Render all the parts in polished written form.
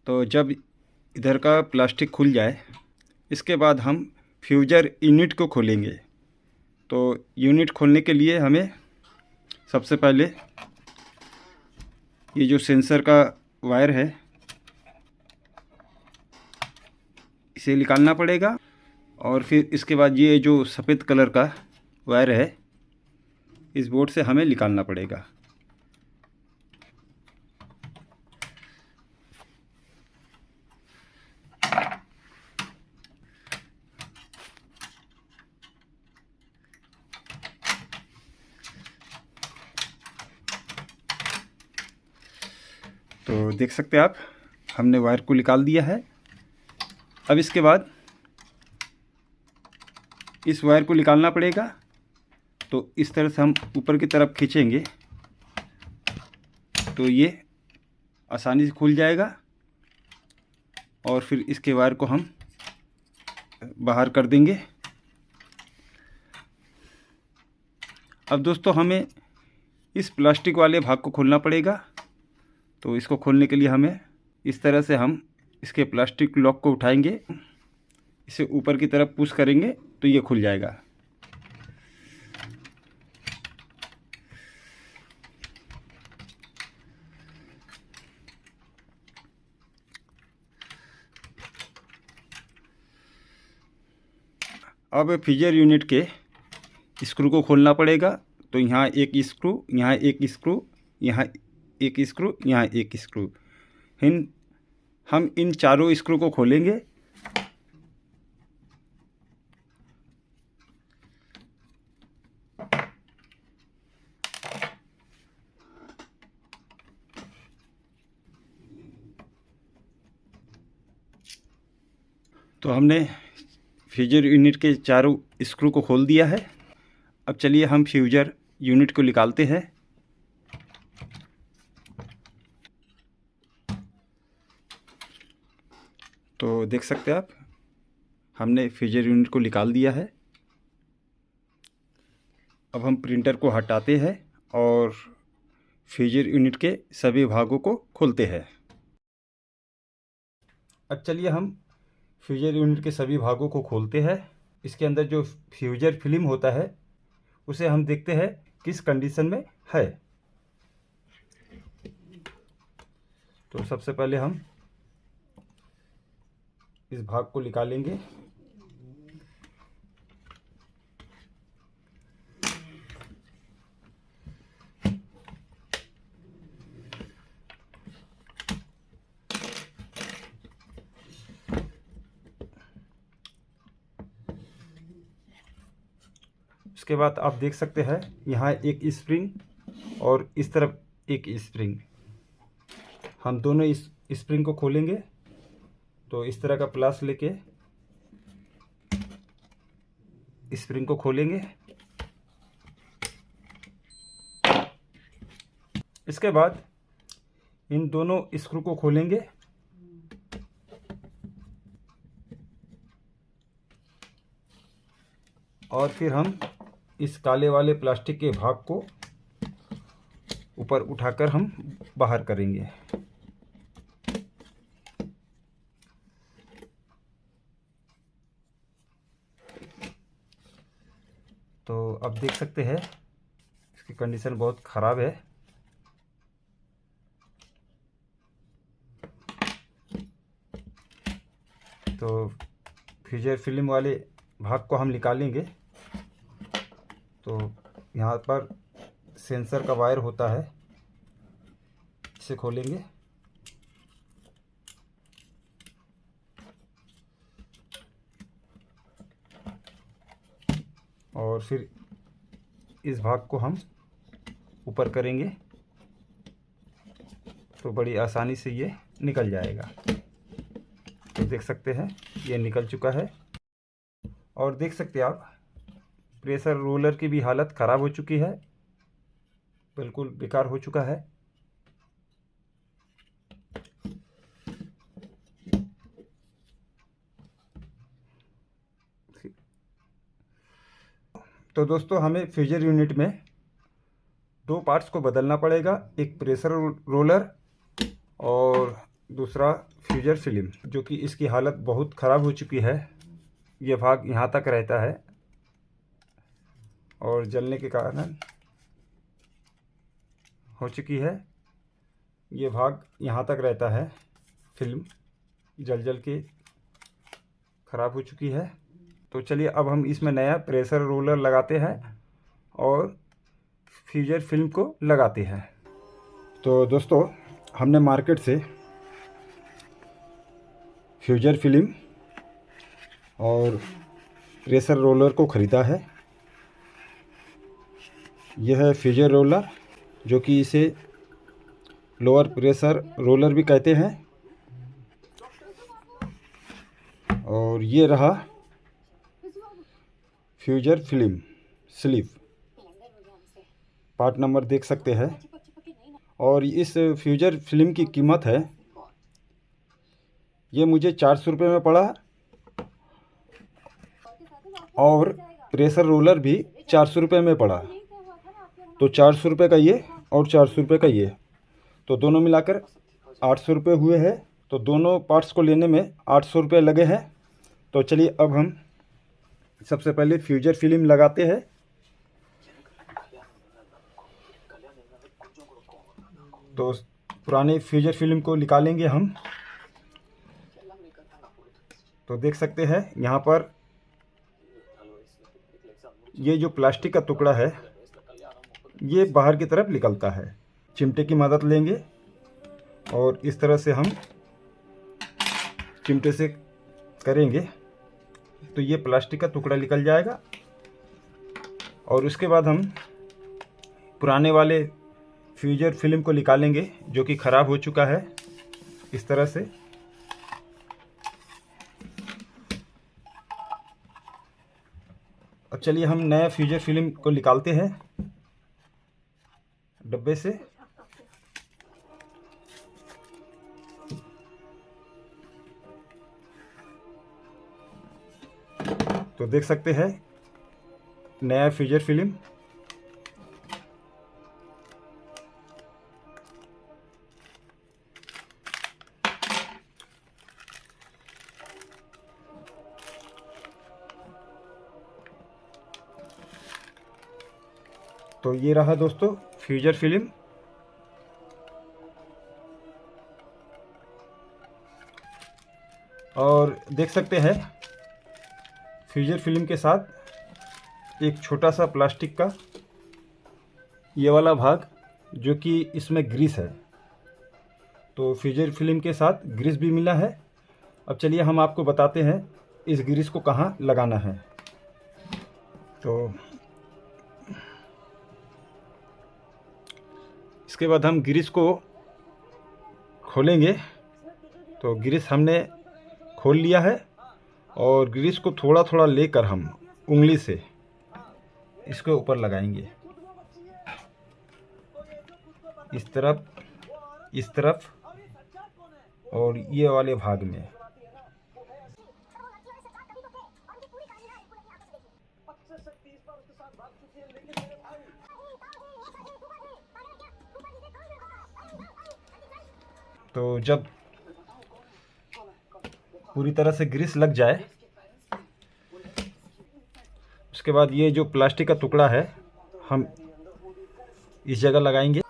तो जब इधर का प्लास्टिक खुल जाए, इसके बाद हम फ्यूजर यूनिट को खोलेंगे। तो यूनिट खोलने के लिए हमें सबसे पहले ये जो सेंसर का वायर है इसे निकालना पड़ेगा, और फिर इसके बाद ये जो सफ़ेद कलर का वायर है इस बोर्ड से हमें निकालना पड़ेगा। तो देख सकते हैं आप, हमने वायर को निकाल दिया है। अब इसके बाद इस वायर को निकालना पड़ेगा। तो इस तरह से हम ऊपर की तरफ खींचेंगे तो ये आसानी से खुल जाएगा, और फिर इसके वायर को हम बाहर कर देंगे। अब दोस्तों हमें इस प्लास्टिक वाले भाग को खोलना पड़ेगा। तो इसको खोलने के लिए हमें इस तरह से हम इसके प्लास्टिक लॉक को उठाएंगे, इसे ऊपर की तरफ पुश करेंगे तो ये खुल जाएगा। अब फ्रीजर यूनिट के स्क्रू को खोलना पड़ेगा। तो यहाँ एक स्क्रू, यहाँ एक स्क्रू, यहाँ एक स्क्रू, यहाँ एक स्क्रू, हम इन चारों स्क्रू को खोलेंगे। तो हमने फ्यूजर यूनिट के चारों स्क्रू को खोल दिया है। अब चलिए हम फ्यूजर यूनिट को निकालते हैं। तो देख सकते हैं आप, हमने फ्यूजर यूनिट को निकाल दिया है। अब हम प्रिंटर को हटाते हैं और फ्यूजर यूनिट के सभी भागों को खोलते हैं। अब चलिए हम फ्यूजर यूनिट के सभी भागों को खोलते हैं। इसके अंदर जो फ्यूजर फिल्म होता है उसे हम देखते हैं किस कंडीशन में है। तो सबसे पहले हम इस भाग को निकालेंगे। उसके बाद आप देख सकते हैं यहाँ एक स्प्रिंग और इस तरफ एक स्प्रिंग, हम दोनों इस स्प्रिंग को खोलेंगे। तो इस तरह का प्लास लेके स्प्रिंग को खोलेंगे। इसके बाद इन दोनों स्क्रू को खोलेंगे। और फिर हम इस काले वाले प्लास्टिक के भाग को ऊपर उठाकर हम बाहर करेंगे। तो अब देख सकते हैं इसकी कंडीशन बहुत ख़राब है। तो फ्यूजर फिल्म वाले भाग को हम निकालेंगे। तो यहाँ पर सेंसर का वायर होता है, इसे खोलेंगे। और फिर इस भाग को हम ऊपर करेंगे तो बड़ी आसानी से ये निकल जाएगा। तो देख सकते हैं ये निकल चुका है। और देख सकते हैं आप, प्रेशर रोलर की भी हालत ख़राब हो चुकी है, बिल्कुल बेकार हो चुका है। तो दोस्तों हमें फ्यूजर यूनिट में दो पार्ट्स को बदलना पड़ेगा, एक प्रेशर रोलर और दूसरा फ्यूजर फिल्म, जो कि इसकी हालत बहुत ख़राब हो चुकी है। ये भाग यहाँ तक रहता है और जलने के कारण हो चुकी है। ये भाग यहाँ तक रहता है, फिल्म जल जल के ख़राब हो चुकी है। तो चलिए अब हम इसमें नया प्रेशर रोलर लगाते हैं और फ्यूजर फिल्म को लगाते हैं। तो दोस्तों, हमने मार्केट से फ्यूजर फिल्म और प्रेशर रोलर को ख़रीदा है। यह है फ्यूजर रोलर, जो कि इसे लोअर प्रेशर रोलर भी कहते हैं। और ये रहा फ्यूजर फिल्म स्लीव, पार्ट नंबर देख सकते हैं। और इस फ्यूजर फिल्म की कीमत है, ये मुझे 400 रुपये में पड़ा और प्रेशर रोलर भी 400 रुपये में पड़ा। तो 400 रुपये का ये और 400 रुपये का ये, तो दोनों मिलाकर 800 रुपये हुए हैं। तो दोनों पार्ट्स को लेने में 800 रुपये लगे हैं। तो चलिए अब हम सबसे पहले फ्यूजर फिल्म लगाते हैं। तो पुराने फ्यूजर फिल्म को निकालेंगे हम। तो देख सकते हैं यहाँ पर ये जो प्लास्टिक का टुकड़ा है, ये बाहर की तरफ निकलता है। चिमटे की मदद लेंगे और इस तरह से हम चिमटे से करेंगे तो ये प्लास्टिक का टुकड़ा निकल जाएगा। और उसके बाद हम पुराने वाले फ्यूजर फिल्म को निकालेंगे, जो कि ख़राब हो चुका है, इस तरह से। अब चलिए हम नया फ्यूजर फिल्म को निकालते हैं डब्बे से। तो देख सकते हैं नया फ्यूजर फिल्म। तो ये रहा दोस्तों फ्यूजर फिल्म। और देख सकते हैं फ्यूजर फिल्म के साथ एक छोटा सा प्लास्टिक का ये वाला भाग, जो कि इसमें ग्रीस है। तो फ्यूजर फिल्म के साथ ग्रीस भी मिला है। अब चलिए हम आपको बताते हैं इस ग्रीस को कहाँ लगाना है। तो इसके बाद हम ग्रीस को खोलेंगे। तो ग्रीस हमने खोल लिया है और ग्रीस को थोड़ा थोड़ा लेकर हम उंगली से इसके ऊपर लगाएंगे, इस तरफ और ये वाले भाग में। तो जब पूरी तरह से ग्रीस लग जाए, उसके बाद ये जो प्लास्टिक का टुकड़ा है हम इस जगह लगाएंगे।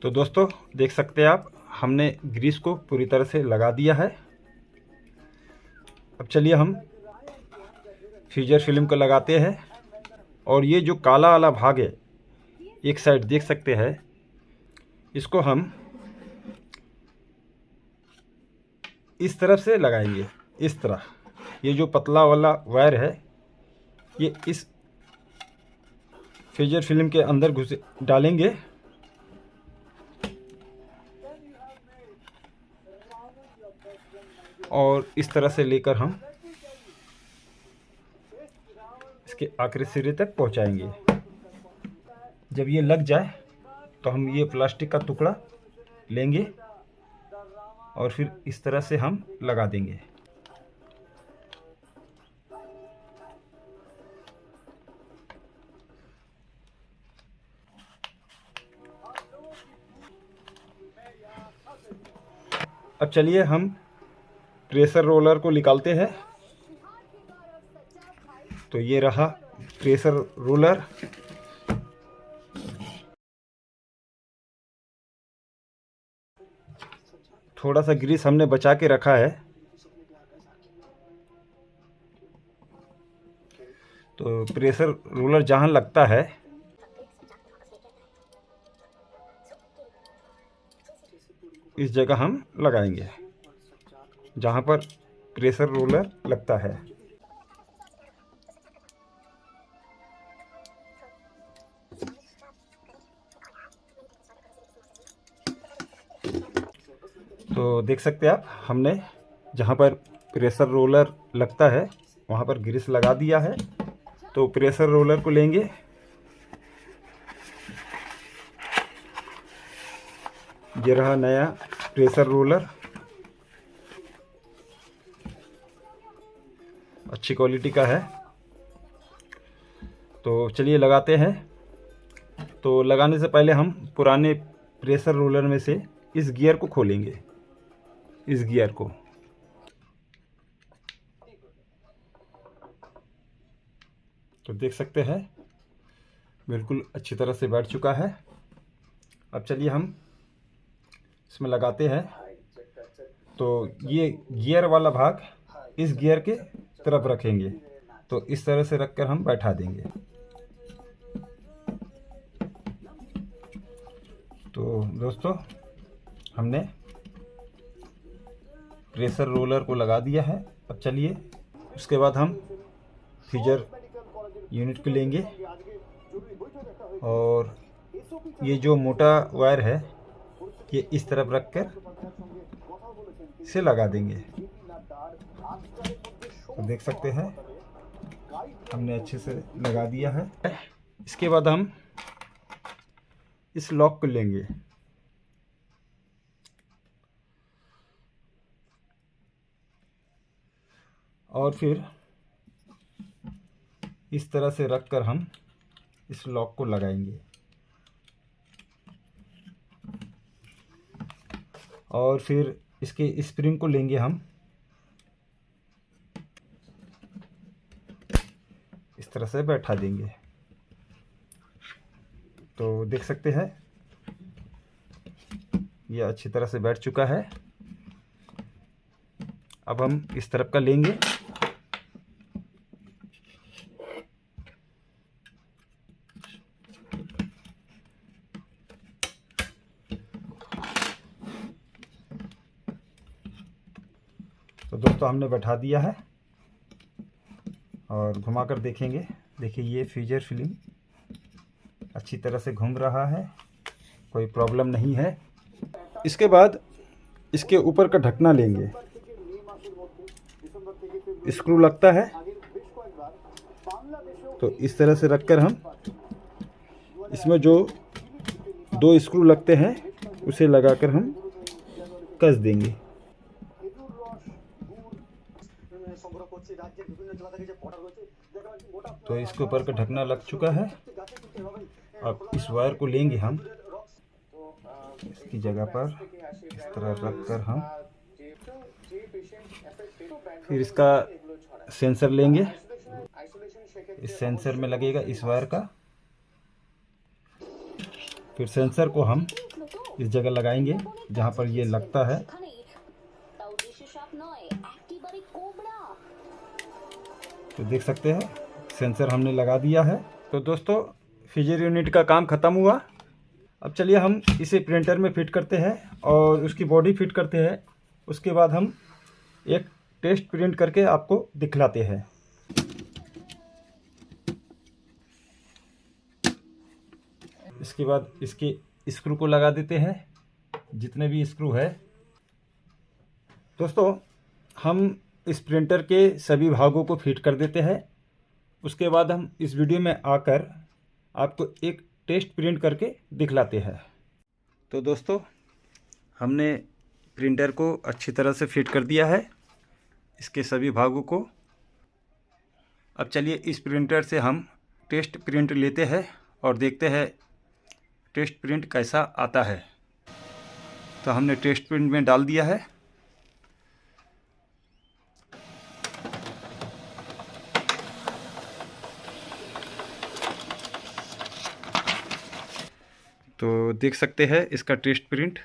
तो दोस्तों देख सकते हैं आप, हमने ग्रीस को पूरी तरह से लगा दिया है। अब चलिए हम फ्यूजर फिल्म को लगाते हैं। और ये जो काला वाला भाग है एक साइड, देख सकते हैं, इसको हम इस तरफ से लगाएंगे, इस तरह। ये जो पतला वाला वायर है ये इस फ्यूजर फिल्म के अंदर घुसे डालेंगे। और इस तरह से लेकर हम इसके आखिरी सिरे तक पहुंचाएंगे। जब ये लग जाए तो हम ये प्लास्टिक का टुकड़ा लेंगे और फिर इस तरह से हम लगा देंगे। अब चलिए हम प्रेशर रोलर को निकालते हैं। तो ये रहा प्रेशर रोलर। थोड़ा सा ग्रीस हमने बचा के रखा है। तो प्रेशर रोलर जहाँ लगता है इस जगह हम लगाएंगे, जहाँ पर प्रेशर रोलर लगता है। तो देख सकते हैं आप, हमने जहाँ पर प्रेशर रोलर लगता है वहाँ पर ग्रीस लगा दिया है। तो प्रेशर रोलर को लेंगे, ये रहा नया प्रेशर रोलर, अच्छी क्वालिटी का है। तो चलिए लगाते हैं। तो लगाने से पहले हम पुराने प्रेशर रोलर में से इस गियर को खोलेंगे, इस गियर को। तो देख सकते हैं बिल्कुल अच्छी तरह से बैठ चुका है। अब चलिए हम इसमें लगाते हैं। तो ये गियर वाला भाग इस गियर के तरफ रखेंगे। तो इस तरह से रखकर हम बैठा देंगे। तो दोस्तों, हमने प्रेशर रोलर को लगा दिया है। अब चलिए उसके बाद हम फीजर यूनिट को लेंगे और ये जो मोटा वायर है ये इस तरफ रखकर इसे लगा देंगे। तो देख सकते हैं हमने अच्छे से लगा दिया है। इसके बाद हम इस लॉक को लेंगे और फिर इस तरह से रखकर हम इस लॉक को लगाएंगे और फिर इसके स्प्रिंग को लेंगे हम, इस तरह से बैठा देंगे। तो देख सकते हैं यह अच्छी तरह से बैठ चुका है। अब हम इस तरफ का लेंगे तो दोस्तों हमने बैठा दिया है और घुमाकर देखेंगे। देखिए ये फीजर फिल्म अच्छी तरह से घूम रहा है, कोई प्रॉब्लम नहीं है। इसके बाद इसके ऊपर का ढकना लेंगे, स्क्रू लगता है। तो इस तरह से रखकर हम इसमें जो 2 स्क्रू लगते हैं उसे लगाकर हम कस देंगे। तो इसके ऊपर का ढकना लग चुका है। अब इस वायर को लेंगे हम इसकी जगह पर, इस तरह रखकर हम फिर इसका सेंसर लेंगे। इस सेंसर में लगेगा इस वायर का। फिर सेंसर को हम इस जगह लगाएंगे जहाँ पर ये लगता है। तो देख सकते हैं सेंसर हमने लगा दिया है। तो दोस्तों फीजर यूनिट का काम ख़त्म हुआ। अब चलिए हम इसे प्रिंटर में फिट करते हैं और उसकी बॉडी फिट करते हैं। उसके बाद हम एक टेस्ट प्रिंट करके आपको दिखलाते हैं। इसके बाद इसके स्क्रू को लगा देते हैं, जितने भी स्क्रू है। दोस्तों हम इस प्रिंटर के सभी भागों को फिट कर देते हैं। उसके बाद हम इस वीडियो में आकर आपको एक टेस्ट प्रिंट करके दिखलाते हैं। तो दोस्तों हमने प्रिंटर को अच्छी तरह से फिट कर दिया है, इसके सभी भागों को। अब चलिए इस प्रिंटर से हम टेस्ट प्रिंट लेते हैं और देखते हैं टेस्ट प्रिंट कैसा आता है। तो हमने टेस्ट प्रिंट में डाल दिया है तो देख सकते हैं इसका टेस्ट प्रिंट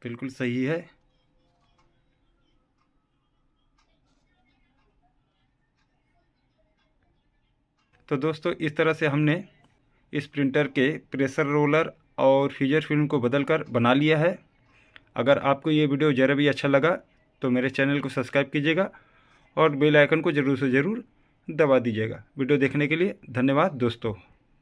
बिल्कुल सही है। तो दोस्तों इस तरह से हमने इस प्रिंटर के प्रेशर रोलर और फीचर फिल्म को बदलकर बना लिया है। अगर आपको ये वीडियो ज़रा भी अच्छा लगा तो मेरे चैनल को सब्सक्राइब कीजिएगा और बेल आइकन को ज़रूर से ज़रूर दबा दीजिएगा। वीडियो देखने के लिए धन्यवाद दोस्तों।